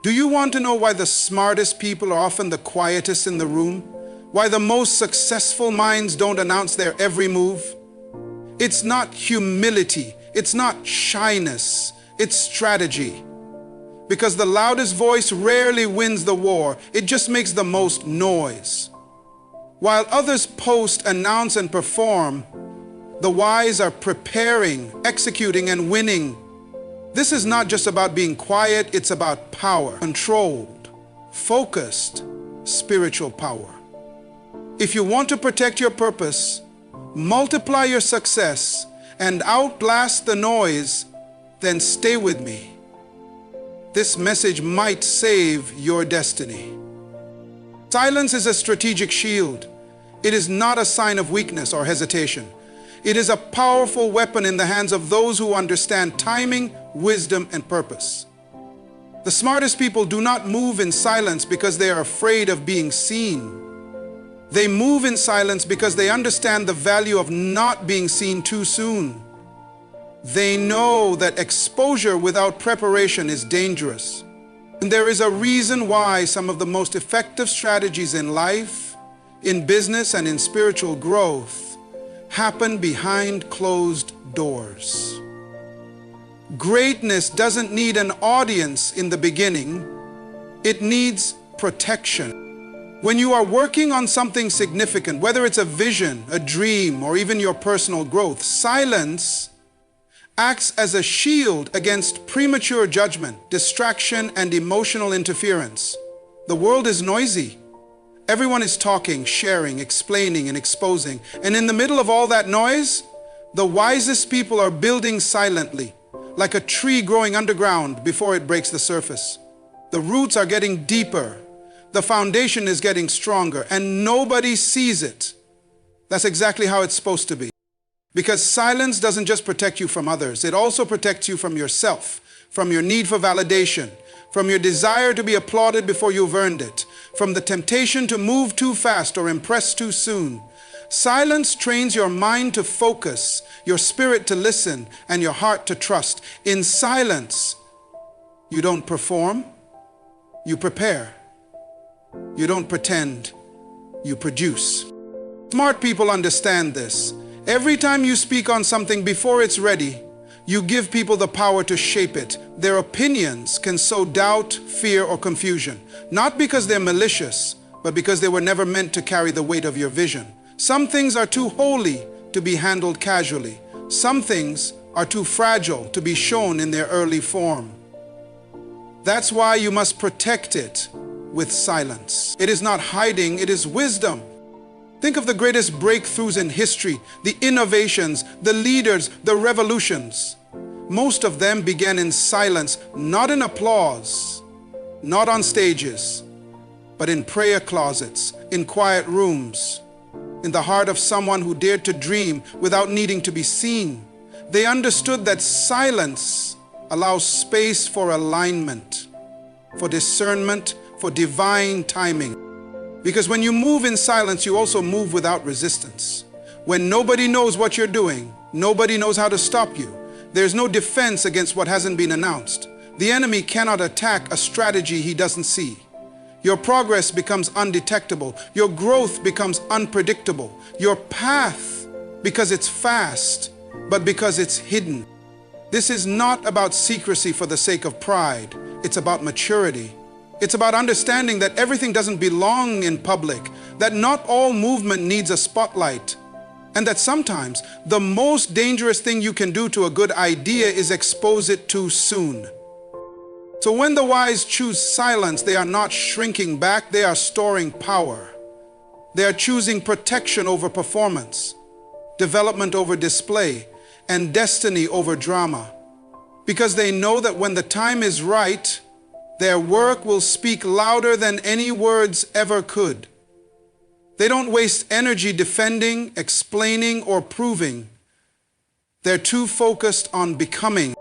Do you want to know why the smartest people are often the quietest in the room? Why the most successful minds don't announce their every move? It's not humility, it's not shyness, it's strategy. Because the loudest voice rarely wins the war, it just makes the most noise. While others post, announce, and perform, the wise are preparing, executing, and winning. This is not just about being quiet, it's about power, controlled, focused, spiritual power. If you want to protect your purpose, multiply your success, and outlast the noise, then stay with me. This message might save your destiny. Silence is a strategic shield. It is not a sign of weakness or hesitation. It is a powerful weapon in the hands of those who understand timing, wisdom, and purpose. The smartest people do not move in silence because they are afraid of being seen. They move in silence because they understand the value of not being seen too soon. They know that exposure without preparation is dangerous. And there is a reason why some of the most effective strategies in life, in business, and in spiritual growth happen behind closed doors. Greatness doesn't need an audience in the beginning. It needs protection. When you are working on something significant, whether it's a vision, a dream, or even your personal growth, silence acts as a shield against premature judgment, distraction, and emotional interference. The world is noisy. Everyone is talking, sharing, explaining, and exposing. And in the middle of all that noise, the wisest people are building silently, like a tree growing underground before it breaks the surface. The roots are getting deeper. The foundation is getting stronger, and nobody sees it. That's exactly how it's supposed to be. Because silence doesn't just protect you from others, it also protects you from yourself, from your need for validation, from your desire to be applauded before you've earned it, from the temptation to move too fast or impress too soon. Silence trains your mind to focus, your spirit to listen, and your heart to trust. In silence, you don't perform, you prepare. You don't pretend, you produce. Smart people understand this. Every time you speak on something before it's ready, you give people the power to shape it. Their opinions can sow doubt, fear, or confusion, not because they're malicious, but because they were never meant to carry the weight of your vision. Some things are too holy to be handled casually. Some things are too fragile to be shown in their early form. That's why you must protect it with silence. It is not hiding, it is wisdom. Think of the greatest breakthroughs in history, the innovations, the leaders, the revolutions. Most of them began in silence, not in applause, not on stages, but in prayer closets, in quiet rooms, in the heart of someone who dared to dream without needing to be seen. They understood that silence allows space for alignment, for discernment, for divine timing. Because when you move in silence, you also move without resistance. When nobody knows what you're doing, nobody knows how to stop you. There's no defense against what hasn't been announced. The enemy cannot attack a strategy he doesn't see. Your progress becomes undetectable. Your growth becomes unpredictable. Your path, because it's fast, but because it's hidden. This is not about secrecy for the sake of pride. It's about maturity. It's about understanding that everything doesn't belong in public, that not all movement needs a spotlight, and that sometimes the most dangerous thing you can do to a good idea is expose it too soon. So when the wise choose silence, they are not shrinking back, they are storing power. They are choosing protection over performance, development over display, and destiny over drama. Because they know that when the time is right, their work will speak louder than any words ever could. They don't waste energy defending, explaining, or proving. They're too focused on becoming.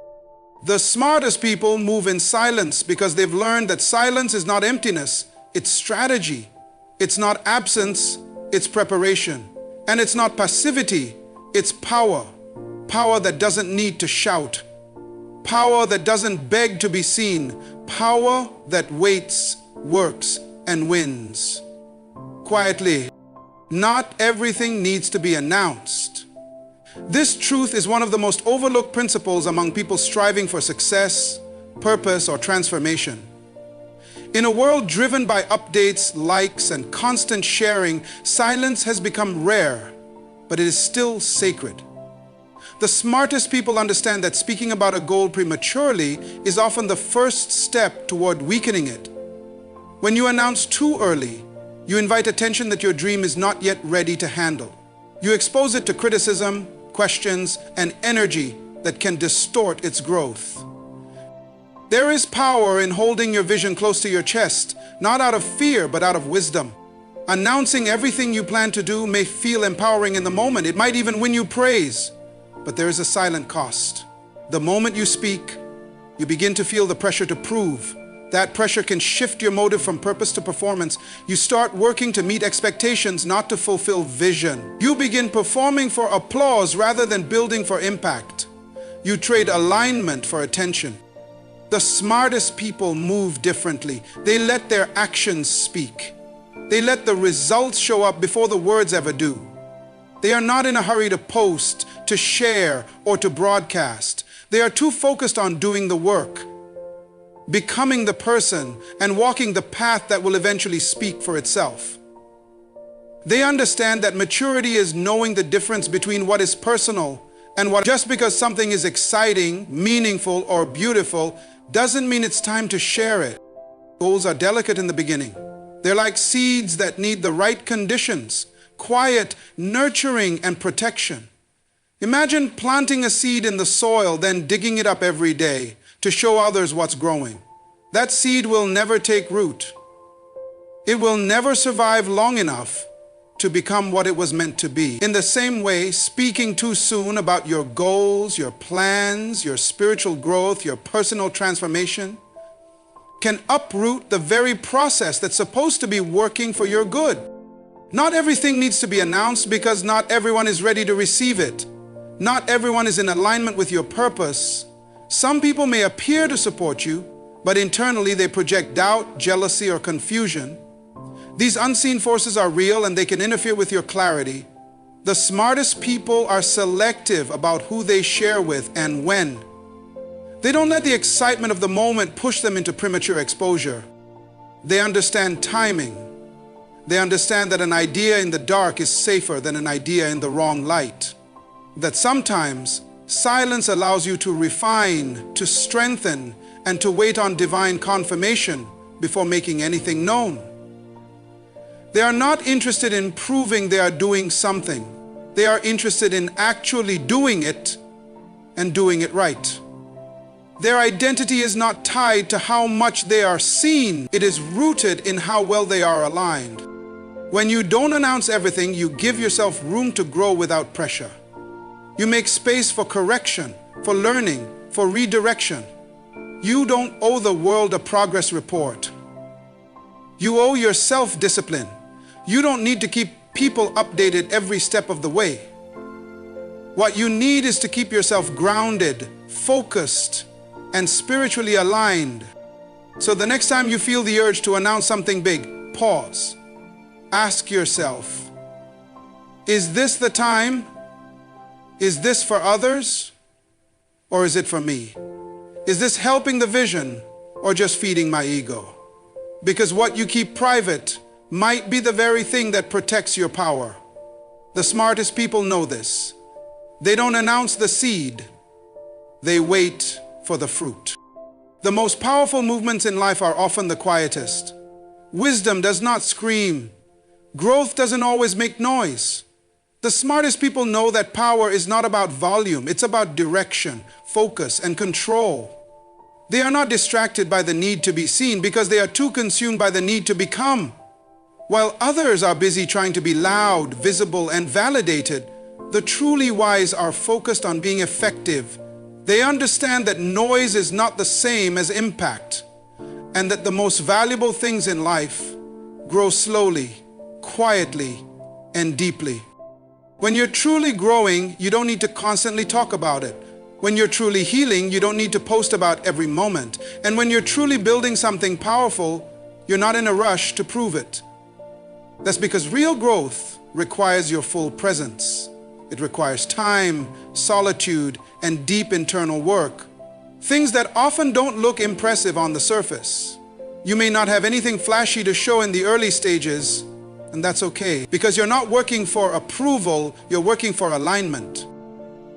The smartest people move in silence because they've learned that silence is not emptiness, it's strategy. It's not absence, it's preparation. And it's not passivity, it's power. Power that doesn't need to shout. Power that doesn't beg to be seen. Power that waits, works, and wins. Quietly. Not everything needs to be announced. This truth is one of the most overlooked principles among people striving for success, purpose, or transformation. In a world driven by updates, likes, and constant sharing, silence has become rare, but it is still sacred. The smartest people understand that speaking about a goal prematurely is often the first step toward weakening it. When you announce too early, you invite attention that your dream is not yet ready to handle. You expose it to criticism, questions, and energy that can distort its growth. There is power in holding your vision close to your chest, not out of fear, but out of wisdom. Announcing everything you plan to do may feel empowering in the moment. It might even win you praise, but there is a silent cost. The moment you speak, you begin to feel the pressure to prove. That pressure can shift your motive from purpose to performance. You start working to meet expectations, not to fulfill vision. You begin performing for applause rather than building for impact. You trade alignment for attention. The smartest people move differently. They let their actions speak. They let the results show up before the words ever do. They are not in a hurry to post, to share, or to broadcast. They are too focused on doing the work, becoming the person, and walking the path that will eventually speak for itself. They understand that maturity is knowing the difference between what is personal and what. Just because something is exciting, meaningful, or beautiful doesn't mean it's time to share it. Goals are delicate in the beginning. They're like seeds that need the right conditions: quiet, nurturing, and protection. Imagine planting a seed in the soil, then digging it up every day to show others what's growing. That seed will never take root. It will never survive long enough to become what it was meant to be. In the same way, speaking too soon about your goals, your plans, your spiritual growth, your personal transformation can uproot the very process that's supposed to be working for your good. Not everything needs to be announced because not everyone is ready to receive it. Not everyone is in alignment with your purpose. Some people may appear to support you, but internally they project doubt, jealousy, or confusion. These unseen forces are real and they can interfere with your clarity. The smartest people are selective about who they share with and when. They don't let the excitement of the moment push them into premature exposure. They understand timing. They understand that an idea in the dark is safer than an idea in the wrong light. That sometimes silence allows you to refine, to strengthen, and to wait on divine confirmation before making anything known. They are not interested in proving they are doing something. They are interested in actually doing it and doing it right. Their identity is not tied to how much they are seen. It is rooted in how well they are aligned. When you don't announce everything, you give yourself room to grow without pressure. You make space for correction, for learning, for redirection. You don't owe the world a progress report. You owe yourself discipline. You don't need to keep people updated every step of the way. What you need is to keep yourself grounded, focused, and spiritually aligned. So the next time you feel the urge to announce something big, pause. Ask yourself, is this the time? Is this for others? Or is it for me? Is this helping the vision or just feeding my ego? Because what you keep private might be the very thing that protects your power. The smartest people know this. They don't announce the seed. They wait for the fruit. The most powerful movements in life are often the quietest. Wisdom does not scream. Growth doesn't always make noise. The smartest people know that power is not about volume. It's about direction, focus, and control. They are not distracted by the need to be seen because they are too consumed by the need to become. While others are busy trying to be loud, visible, and validated, the truly wise are focused on being effective. They understand that noise is not the same as impact, and that the most valuable things in life grow slowly, quietly, and deeply. When you're truly growing, you don't need to constantly talk about it. When you're truly healing, you don't need to post about every moment. And when you're truly building something powerful, you're not in a rush to prove it. That's because real growth requires your full presence. It requires time, solitude, and deep internal work. Things that often don't look impressive on the surface. You may not have anything flashy to show in the early stages, and that's okay, because you're not working for approval, you're working for alignment.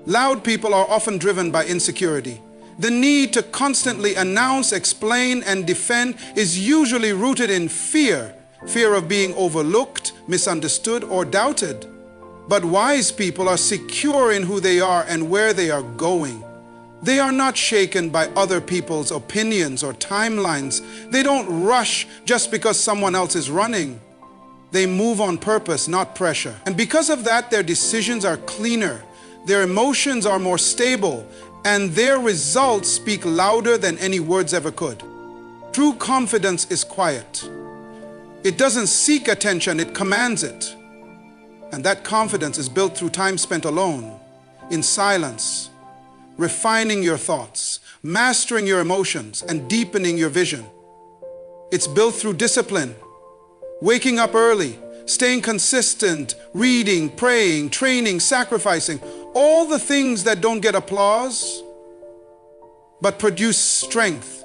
Loud people are often driven by insecurity. The need to constantly announce, explain, and defend is usually rooted in fear. Fear of being overlooked, misunderstood, or doubted. But wise people are secure in who they are and where they are going. They are not shaken by other people's opinions or timelines. They don't rush just because someone else is running. They move on purpose, not pressure. And because of that, their decisions are cleaner. Their emotions are more stable, and their results speak louder than any words ever could. True confidence is quiet. It doesn't seek attention, it commands it. And that confidence is built through time spent alone, in silence, refining your thoughts, mastering your emotions, and deepening your vision. It's built through discipline, waking up early, staying consistent, reading, praying, training, sacrificing, all the things that don't get applause, but produce strength.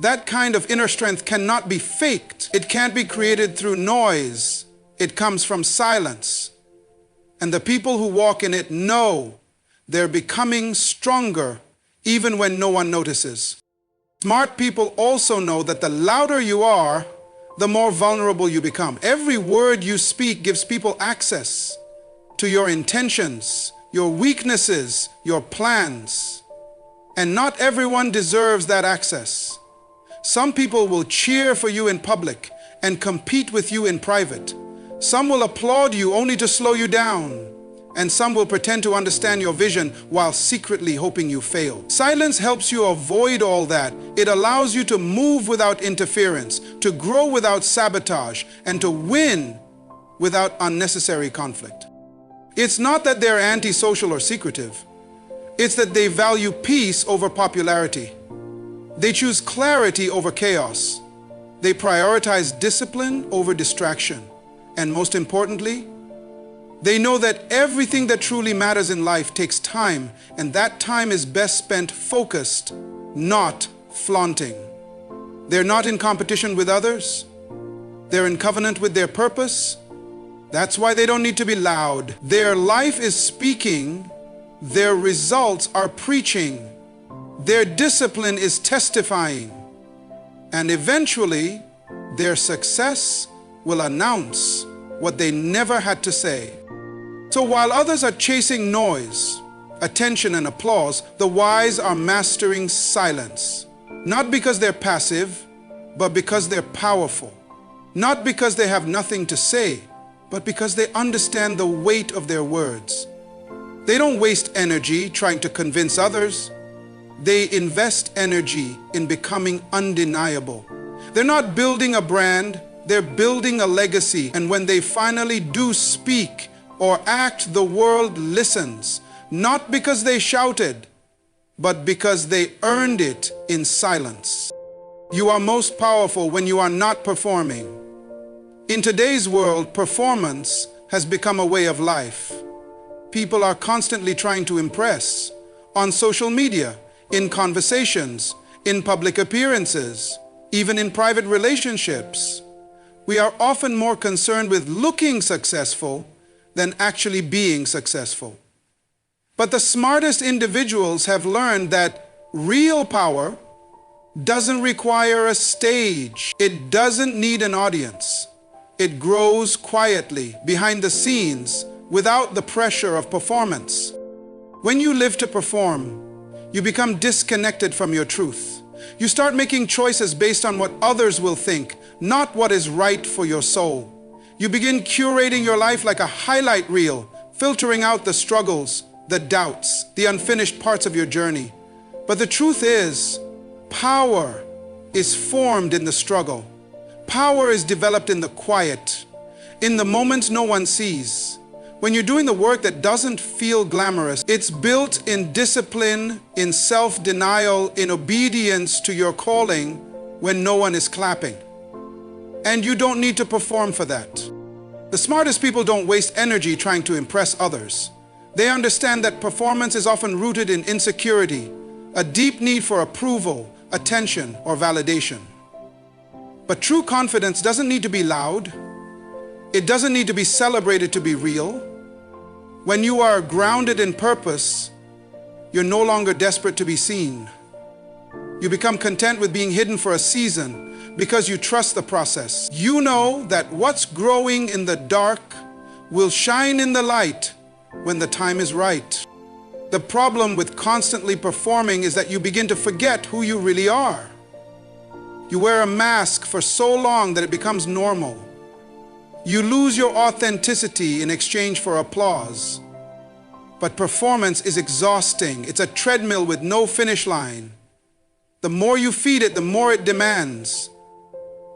That kind of inner strength cannot be faked. It can't be created through noise. It comes from silence. And the people who walk in it know they're becoming stronger even when no one notices. Smart people also know that the louder you are, the more vulnerable you become. Every word you speak gives people access to your intentions, your weaknesses, your plans. And not everyone deserves that access. Some people will cheer for you in public and compete with you in private. Some will applaud you only to slow you down. And some will pretend to understand your vision while secretly hoping you fail. Silence helps you avoid all that. It allows you to move without interference, to grow without sabotage, and to win without unnecessary conflict. It's not that they're antisocial or secretive. It's that they value peace over popularity. They choose clarity over chaos. They prioritize discipline over distraction. And most importantly, they know that everything that truly matters in life takes time, and that time is best spent focused, not flaunting. They're not in competition with others. They're in covenant with their purpose. That's why they don't need to be loud. Their life is speaking. Their results are preaching. Their discipline is testifying. And eventually, their success will announce what they never had to say. So while others are chasing noise, attention, and applause, the wise are mastering silence. Not because they're passive, but because they're powerful. Not because they have nothing to say, but because they understand the weight of their words. They don't waste energy trying to convince others. They invest energy in becoming undeniable. They're not building a brand, they're building a legacy. And when they finally do speak or act, the world listens, not because they shouted, but because they earned it in silence. You are most powerful when you are not performing. In today's world, performance has become a way of life. People are constantly trying to impress on social media, in conversations, in public appearances, even in private relationships. We are often more concerned with looking successful than actually being successful. But the smartest individuals have learned that real power doesn't require a stage. It doesn't need an audience. It grows quietly behind the scenes without the pressure of performance. When you live to perform, you become disconnected from your truth. You start making choices based on what others will think, not what is right for your soul. You begin curating your life like a highlight reel, filtering out the struggles, the doubts, the unfinished parts of your journey. But the truth is, power is formed in the struggle. Power is developed in the quiet, in the moments no one sees. When you're doing the work that doesn't feel glamorous, it's built in discipline, in self-denial, in obedience to your calling when no one is clapping. And you don't need to perform for that. The smartest people don't waste energy trying to impress others. They understand that performance is often rooted in insecurity, a deep need for approval, attention, or validation. But true confidence doesn't need to be loud. It doesn't need to be celebrated to be real. When you are grounded in purpose, you're no longer desperate to be seen. You become content with being hidden for a season because you trust the process. You know that what's growing in the dark will shine in the light when the time is right. The problem with constantly performing is that you begin to forget who you really are. You wear a mask for so long that it becomes normal. You lose your authenticity in exchange for applause. But performance is exhausting. It's a treadmill with no finish line. The more you feed it, the more it demands.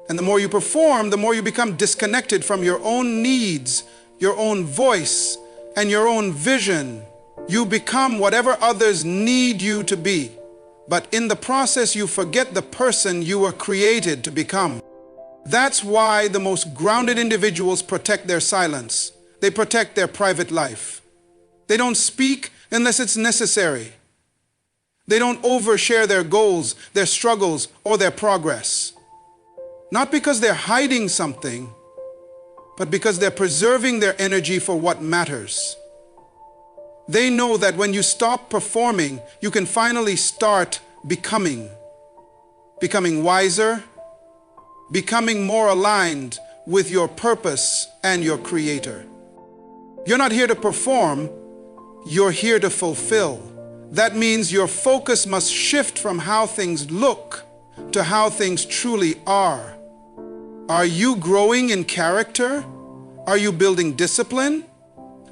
And the more you perform, the more you become disconnected from your own needs, your own voice, and your own vision. You become whatever others need you to be. But in the process, you forget the person you were created to become. That's why the most grounded individuals protect their silence. They protect their private life. They don't speak unless it's necessary. They don't overshare their goals, their struggles, or their progress. Not because they're hiding something, but because they're preserving their energy for what matters. They know that when you stop performing, you can finally start becoming. Becoming wiser, becoming more aligned with your purpose and your Creator. You're not here to perform, you're here to fulfill. That means your focus must shift from how things look to how things truly are. Are you growing in character? Are you building discipline?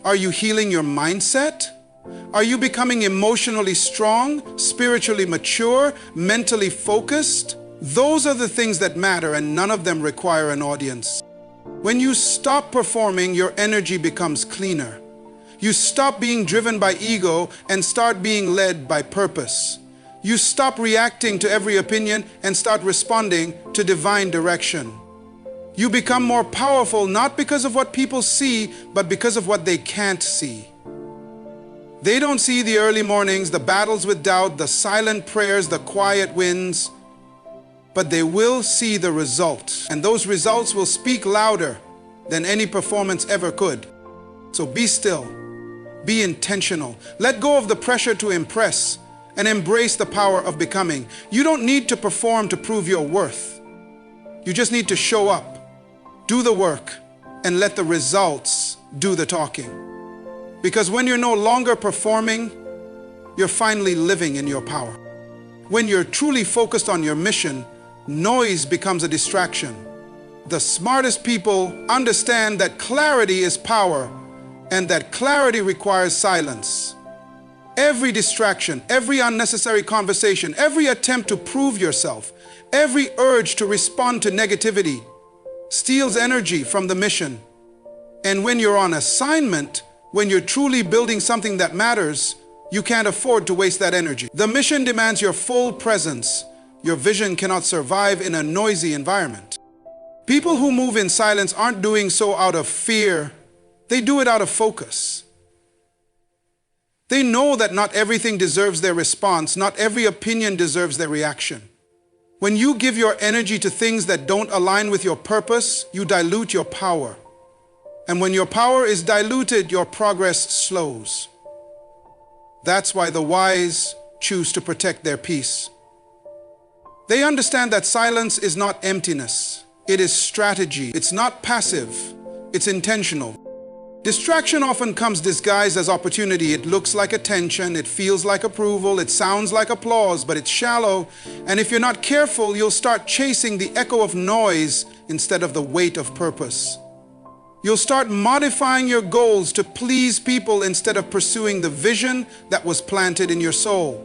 Are you healing your mindset? Are you becoming emotionally strong, spiritually mature, mentally focused? Those are the things that matter, and none of them require an audience. When you stop performing, your energy becomes cleaner. You stop being driven by ego and start being led by purpose. You stop reacting to every opinion and start responding to divine direction. You become more powerful not because of what people see, but because of what they can't see. They don't see the early mornings, the battles with doubt, the silent prayers, the quiet wins, but they will see the result. And those results will speak louder than any performance ever could. So be still, be intentional, let go of the pressure to impress, and embrace the power of becoming. You don't need to perform to prove your worth. You just need to show up, do the work, and let the results do the talking. Because when you're no longer performing, you're finally living in your power. When you're truly focused on your mission, noise becomes a distraction. The smartest people understand that clarity is power and that clarity requires silence. Every distraction, every unnecessary conversation, every attempt to prove yourself, every urge to respond to negativity steals energy from the mission. And when you're on assignment, when you're truly building something that matters, you can't afford to waste that energy. The mission demands your full presence. Your vision cannot survive in a noisy environment. People who move in silence aren't doing so out of fear. They do it out of focus. They know that not everything deserves their response. Not every opinion deserves their reaction. When you give your energy to things that don't align with your purpose, you dilute your power. And when your power is diluted, your progress slows. That's why the wise choose to protect their peace. They understand that silence is not emptiness. It is strategy. It's not passive. It's intentional. Distraction often comes disguised as opportunity. It looks like attention, it feels like approval, it sounds like applause, but it's shallow. And if you're not careful, you'll start chasing the echo of noise instead of the weight of purpose. You'll start modifying your goals to please people instead of pursuing the vision that was planted in your soul.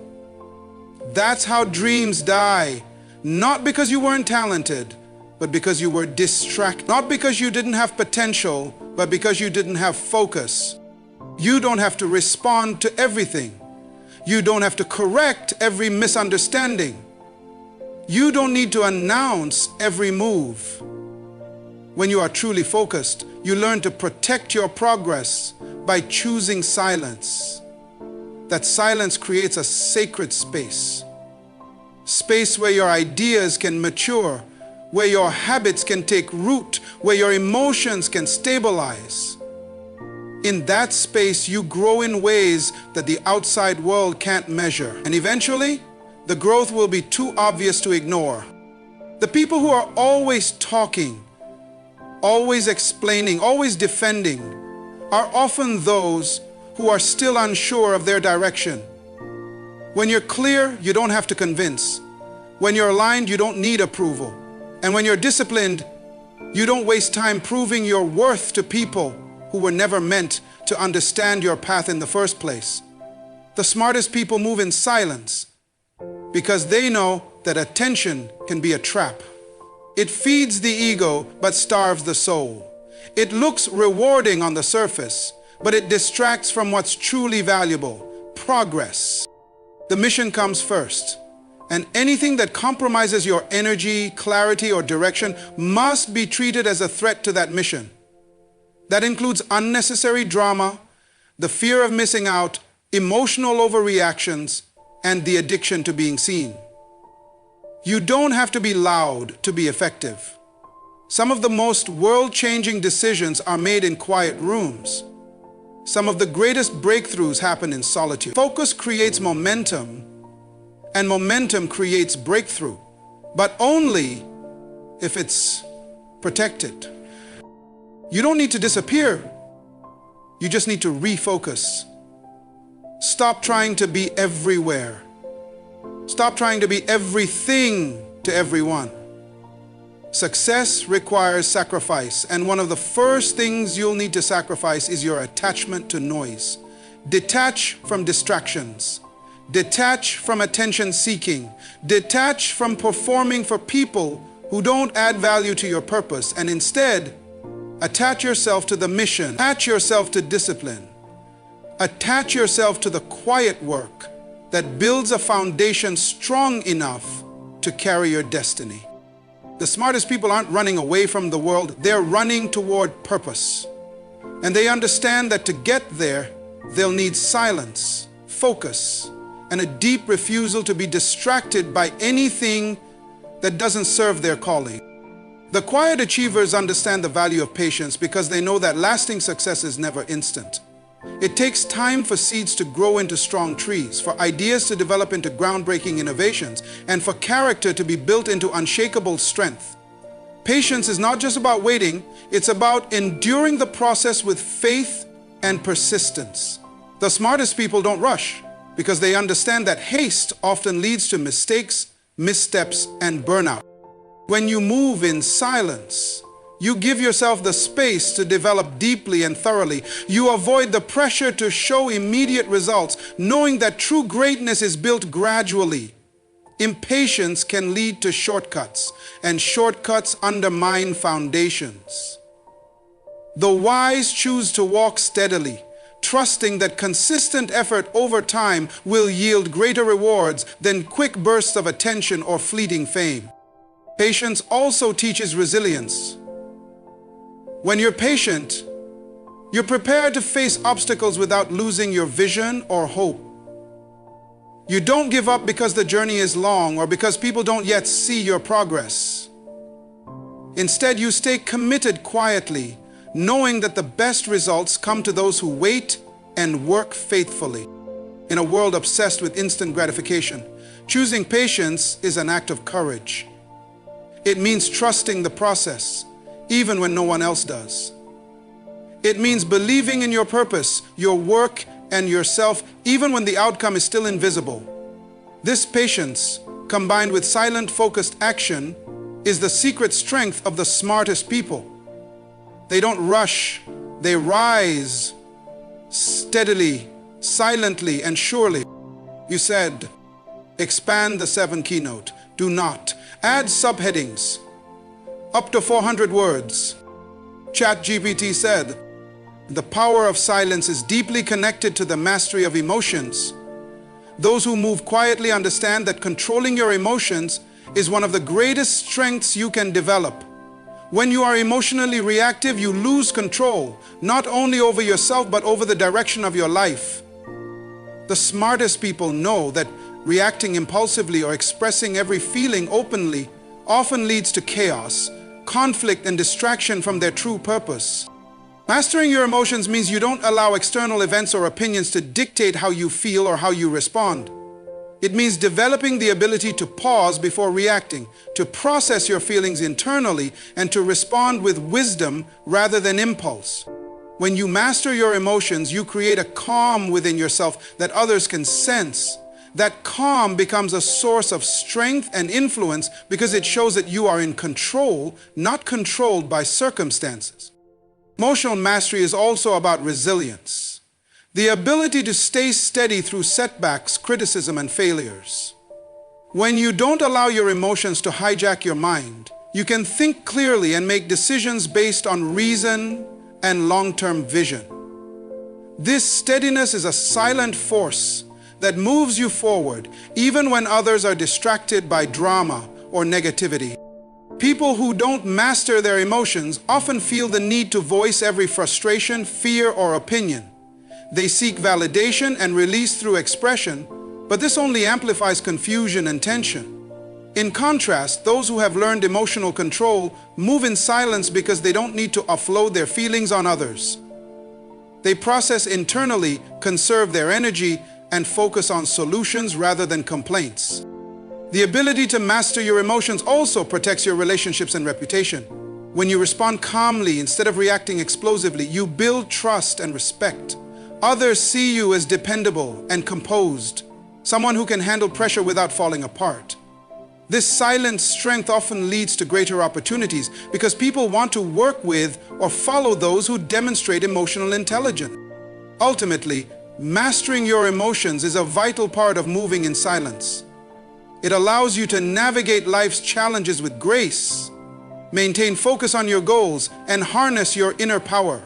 That's how dreams die. Not because you weren't talented, but because you were distracted. Not because you didn't have potential, but because you didn't have focus. You don't have to respond to everything. You don't have to correct every misunderstanding. You don't need to announce every move. When you are truly focused, you learn to protect your progress by choosing silence. That silence creates a sacred space. Space where your ideas can mature, where your habits can take root, where your emotions can stabilize. In that space, you grow in ways that the outside world can't measure. And eventually, the growth will be too obvious to ignore. The people who are always talking, always explaining, always defending, are often those who are still unsure of their direction. When you're clear, you don't have to convince. When you're aligned, you don't need approval. And when you're disciplined, you don't waste time proving your worth to people who were never meant to understand your path in the first place. The smartest people move in silence because they know that attention can be a trap. It feeds the ego but starves the soul. It looks rewarding on the surface, but it distracts from what's truly valuable: progress. The mission comes first, and anything that compromises your energy, clarity, or direction must be treated as a threat to that mission. That includes unnecessary drama, the fear of missing out, emotional overreactions, and the addiction to being seen. You don't have to be loud to be effective. Some of the most world-changing decisions are made in quiet rooms. Some of the greatest breakthroughs happen in solitude. Focus creates momentum, and momentum creates breakthrough, but only if it's protected. You don't need to disappear. You just need to refocus. Stop trying to be everywhere. Stop trying to be everything to everyone. Success requires sacrifice, and one of the first things you'll need to sacrifice is your attachment to noise. Detach from distractions. Detach from attention seeking. Detach from performing for people who don't add value to your purpose, and instead, attach yourself to the mission. Attach yourself to discipline. Attach yourself to the quiet work that builds a foundation strong enough to carry your destiny. The smartest people aren't running away from the world, they're running toward purpose. And they understand that to get there, they'll need silence, focus, and a deep refusal to be distracted by anything that doesn't serve their calling. The quiet achievers understand the value of patience because they know that lasting success is never instant. It takes time for seeds to grow into strong trees, for ideas to develop into groundbreaking innovations, and for character to be built into unshakable strength. Patience is not just about waiting, it's about enduring the process with faith and persistence. The smartest people don't rush because they understand that haste often leads to mistakes, missteps, and burnout. When you move in silence, you give yourself the space to develop deeply and thoroughly. You avoid the pressure to show immediate results, knowing that true greatness is built gradually. Impatience can lead to shortcuts, and shortcuts undermine foundations. The wise choose to walk steadily, trusting that consistent effort over time will yield greater rewards than quick bursts of attention or fleeting fame. Patience also teaches resilience. When you're patient, you're prepared to face obstacles without losing your vision or hope. You don't give up because the journey is long or because people don't yet see your progress. Instead, you stay committed quietly, knowing that the best results come to those who wait and work faithfully. In a world obsessed with instant gratification, choosing patience is an act of courage. It means trusting the process, even when no one else does. It means believing in your purpose, your work, and yourself, even when the outcome is still invisible. This patience, combined with silent, focused action, is the secret strength of the smartest people. They don't rush, they rise steadily, silently, and surely. You said, expand the 7 keynote. Do not. Add subheadings. Up to 400 words. ChatGPT said, The power of silence is deeply connected to the mastery of emotions. Those who move quietly understand that controlling your emotions is one of the greatest strengths you can develop. When you are emotionally reactive, you lose control, not only over yourself, but over the direction of your life. The smartest people know that reacting impulsively or expressing every feeling openly often leads to chaos, conflict, and distraction from their true purpose. Mastering your emotions means you don't allow external events or opinions to dictate how you feel or how you respond. It means developing the ability to pause before reacting, to process your feelings internally, and to respond with wisdom rather than impulse. When you master your emotions, you create a calm within yourself that others can sense. That calm becomes a source of strength and influence because it shows that you are in control, not controlled by circumstances. Emotional mastery is also about resilience. The ability to stay steady through setbacks, criticism, and failures. When you don't allow your emotions to hijack your mind, you can think clearly and make decisions based on reason and long-term vision. This steadiness is a silent force that moves you forward, even when others are distracted by drama or negativity. People who don't master their emotions often feel the need to voice every frustration, fear, or opinion. They seek validation and release through expression, but this only amplifies confusion and tension. In contrast, those who have learned emotional control move in silence because they don't need to offload their feelings on others. They process internally, conserve their energy, and focus on solutions rather than complaints. The ability to master your emotions also protects your relationships and reputation. When you respond calmly instead of reacting explosively, you build trust and respect. Others see you as dependable and composed, someone who can handle pressure without falling apart. This silent strength often leads to greater opportunities because people want to work with or follow those who demonstrate emotional intelligence. Ultimately, mastering your emotions is a vital part of moving in silence. It allows you to navigate life's challenges with grace, maintain focus on your goals, and harness your inner power.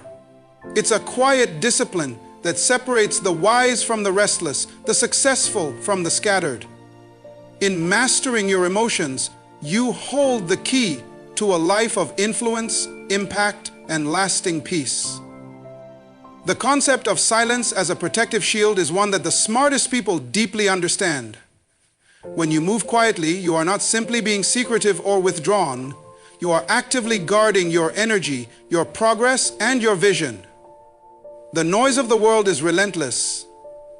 It's a quiet discipline that separates the wise from the restless, the successful from the scattered. In mastering your emotions, you hold the key to a life of influence, impact, and lasting peace. The concept of silence as a protective shield is one that the smartest people deeply understand. When you move quietly, you are not simply being secretive or withdrawn. You are actively guarding your energy, your progress, and your vision. The noise of the world is relentless.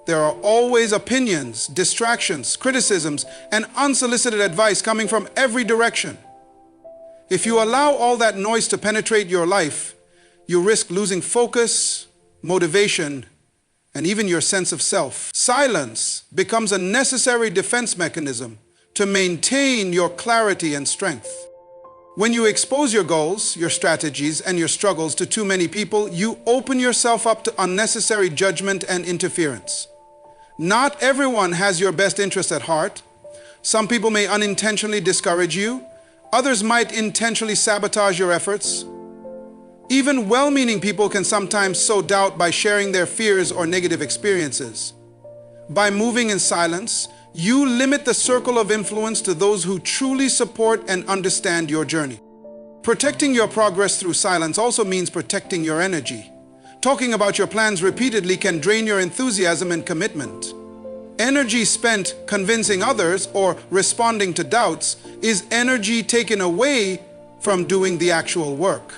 There are always opinions, distractions, criticisms, and unsolicited advice coming from every direction. If you allow all that noise to penetrate your life, you risk losing focus, motivation, and even your sense of self. Silence becomes a necessary defense mechanism to maintain your clarity and strength. When you expose your goals, your strategies, and your struggles to too many people, you open yourself up to unnecessary judgment and interference. Not everyone has your best interest at heart. Some people may unintentionally discourage you. Others might intentionally sabotage your efforts. Even well-meaning people can sometimes sow doubt by sharing their fears or negative experiences. By moving in silence, you limit the circle of influence to those who truly support and understand your journey. Protecting your progress through silence also means protecting your energy. Talking about your plans repeatedly can drain your enthusiasm and commitment. Energy spent convincing others or responding to doubts is energy taken away from doing the actual work.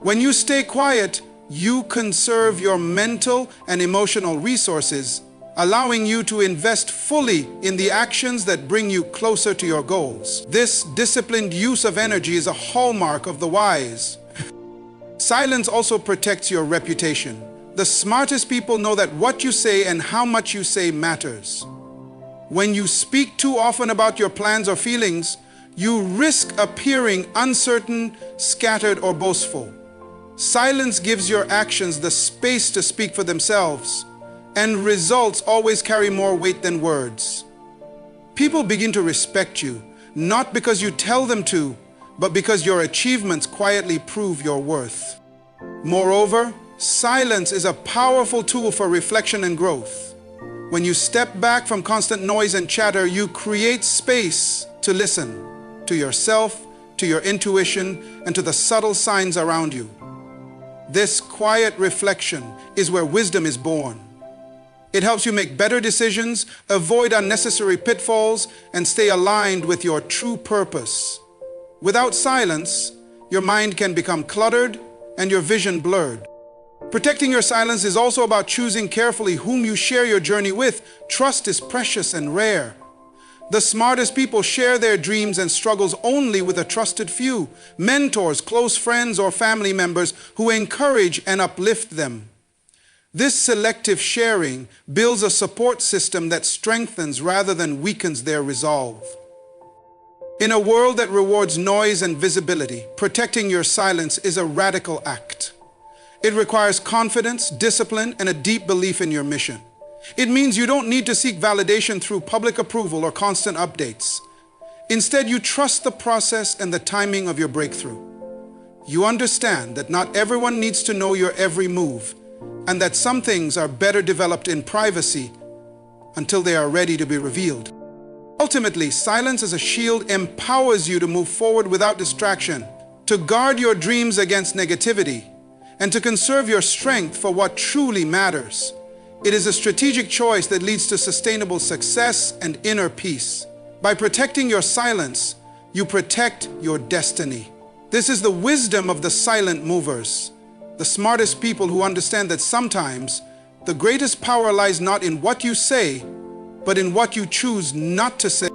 When you stay quiet, you conserve your mental and emotional resources, allowing you to invest fully in the actions that bring you closer to your goals. This disciplined use of energy is a hallmark of the wise. Silence also protects your reputation. The smartest people know that what you say and how much you say matters. When you speak too often about your plans or feelings, you risk appearing uncertain, scattered, or boastful. Silence gives your actions the space to speak for themselves, and results always carry more weight than words. People begin to respect you, not because you tell them to, but because your achievements quietly prove your worth. Moreover, Silence is a powerful tool for reflection and growth. When you step back from constant noise and chatter, you create space to listen to yourself, to your intuition, and to the subtle signs around you. This quiet reflection is where wisdom is born. It helps you make better decisions, avoid unnecessary pitfalls, and stay aligned with your true purpose. Without silence, your mind can become cluttered and your vision blurred. Protecting your silence is also about choosing carefully whom you share your journey with. Trust is precious and rare. The smartest people share their dreams and struggles only with a trusted few, mentors, close friends, or family members who encourage and uplift them. This selective sharing builds a support system that strengthens rather than weakens their resolve. In a world that rewards noise and visibility, protecting your silence is a radical act. It requires confidence, discipline, and a deep belief in your mission. It means you don't need to seek validation through public approval or constant updates. Instead, you trust the process and the timing of your breakthrough. You understand that not everyone needs to know your every move, and that some things are better developed in privacy until they are ready to be revealed. Ultimately, silence as a shield empowers you to move forward without distraction, to guard your dreams against negativity, and to conserve your strength for what truly matters. It is a strategic choice that leads to sustainable success and inner peace. By protecting your silence, you protect your destiny. This is the wisdom of the silent movers, the smartest people who understand that sometimes the greatest power lies not in what you say, but in what you choose not to say.